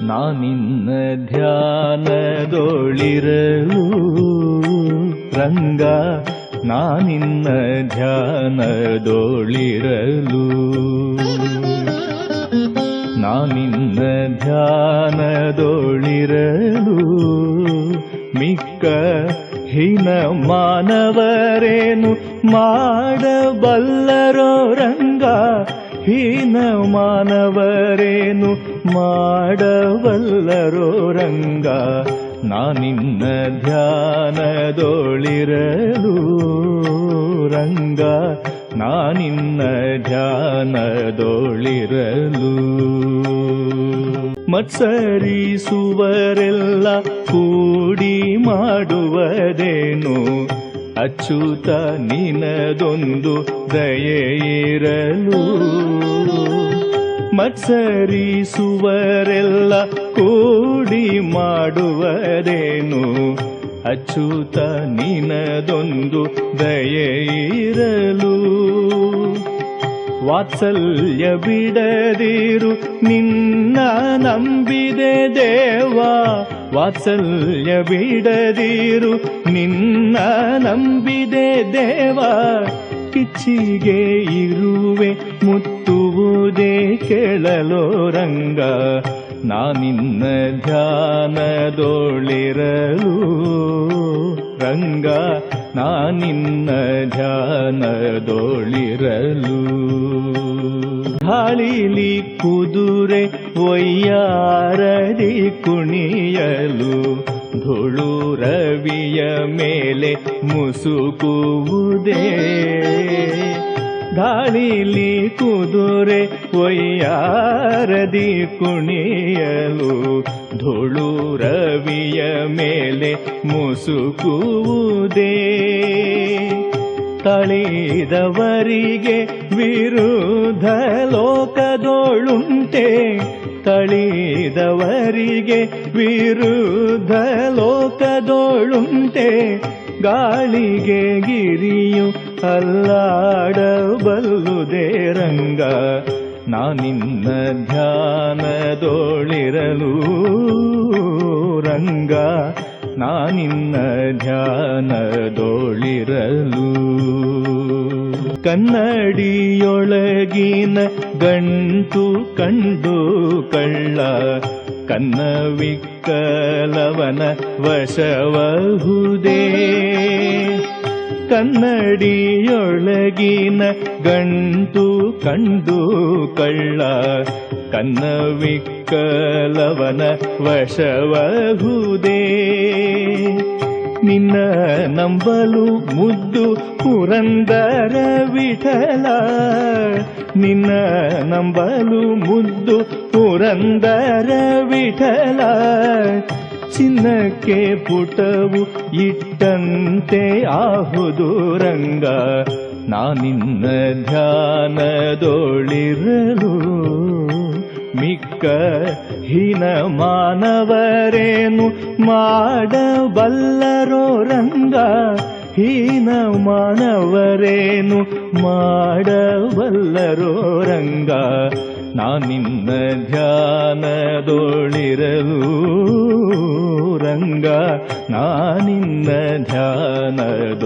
ನಾನಿನ್ನ ಧ್ಯಾನದೊಳಿರಲು ರಂಗ, ನಾನಿನ್ನ ಧ್ಯಾನದೊಳಿರಲು, ನಾನಿನ್ನ ಧ್ಯಾನದೊಳಿರಲು ಮಿಕ್ಕ ಹೀನ ಮಾನವರೇನು ಮಾಡಬಲ್ಲರೋ ರಂಗ, ಹೀನ ಮಾನವರೇನು ಮಾಡಬಲ್ಲರೋ ರಂಗ, ನಾನಿನ್ನ ಧ್ಯಾನದೊಳಿರಲು ರಂಗ, ನಾನಿನ್ನ ಧ್ಯಾನದೊಳಿರಲು. ಮತ್ಸರಿಸುವರೆಲ್ಲ ಕೂಡಿ ಮಾಡುವುದೇನು, ಅಚ್ಯುತ ನಿನದೊಂದು ದಯೆಯಿರಲು. ಮತ್ಸರಿಸುವರೆಲ್ಲ ಕೂಡಿ ಮಾಡುವುದೇನು, ಅಚ್ಯುತ ನಿನದೊಂದು ದಯೆಯಿರಲು. ವಾತ್ಸಲ್ಯ ಬಿಡದಿರು ನಿನ್ನ ನಂಬಿದೆ ದೇವ, ವಾತ್ಸಲ್ಯ ಬಿಡದಿರು ನಿನ್ನ ನಂಬಿದೆ ದೇವ, ಕಿಚ್ಚಿಗೆ ಇರುವೆ ಮುತ್ತುವುದೇ ಕೇಳಲೋ ರಂಗ, ನಾನಿನ್ನ ಧ್ಯಾನದೊಳಿರಲು ರಂಗ, ನಾನಿನ್ನ ಧ್ಯಾನದೊಳಿರಲು. ಗಾಳಿಲಿ ಕುದುರೆ ಒಯ್ಯಾರದಿ ಕುಣಿಯಲು, ಧೂಳು ರವಿಯ ಮೇಲೆ ಮುಸುಕುವುದೇ. ಗಾಳಿಲಿ ಕುದುರೆ ಒಯ್ಯಾರದಿ ಕುಣಿಯಲು, ಧೂಳು ರವಿಯ ಮೇಲೆ ಮುಸುಕುವುದೇ. ತಳಿದವರಿಗೆ ವಿರುದ್ಧ ಲೋಕದೋಳುಂಟೆ, ತಳಿದವರಿಗೆ ವಿರುದ್ಧ ಲೋಕದೋಳುಂಟೆ, ಗಾಳಿಗೆ ಗಿರಿಯು ಅಲ್ಲಾಡಬಲ್ಲುದೇ ರಂಗ, ನಾನಿನ್ನ ಧ್ಯಾನದೊಳಿರಲು ರಂಗ, ನಾನಿನ್ನ ಧ್ಯಾನದೊಳಿರಲು. ಕನ್ನಡಿಯೊಳಗಿನ ಗಂಟು ಕಂಡು ಕಳ್ಳ, ಕನ್ನವಿಕ್ಕಲವನ ವಶವಹುದೇ. ಕನ್ನಡಿಯೊಳಗಿನ ಗಂಟು ಕಂಡು ಕಳ್ಳ, ಕನ್ನವಿಕ್ಕಲವನ ವಶವಹುದೇ. ನಿನ್ನ ನಂಬಲು ಮುದ್ದು ಪುರಂದರ ವಿಠಲ, ನಿನ್ನ ನಂಬಲು ಮುದ್ದು ಪುರಂದರ ವಿಠಲ, ಚಿನ್ನಕ್ಕೆ ಪುಟವು ಇಟ್ಟಂತೆ ಆಹುದು ರಂಗ, ನಾನಿನ್ನ ಧ್ಯಾನದೊಳಿರಲು ಮಿಕ್ಕ ಹೀನ ಮಾನವರೇನು ಮಾಡಬಲ್ಲರೋ ರಂಗ, ಹೀನ ಮಾನವರೇನು ಮಾಡಬಲ್ಲರೋ ರಂಗ, ನಾನಿನ್ನ ಧ್ಯಾನದೊಳಿರಲು ರಂಗ, ನಾನಿನ್ನ ಧ್ಯಾನದೊಳಿರಲು.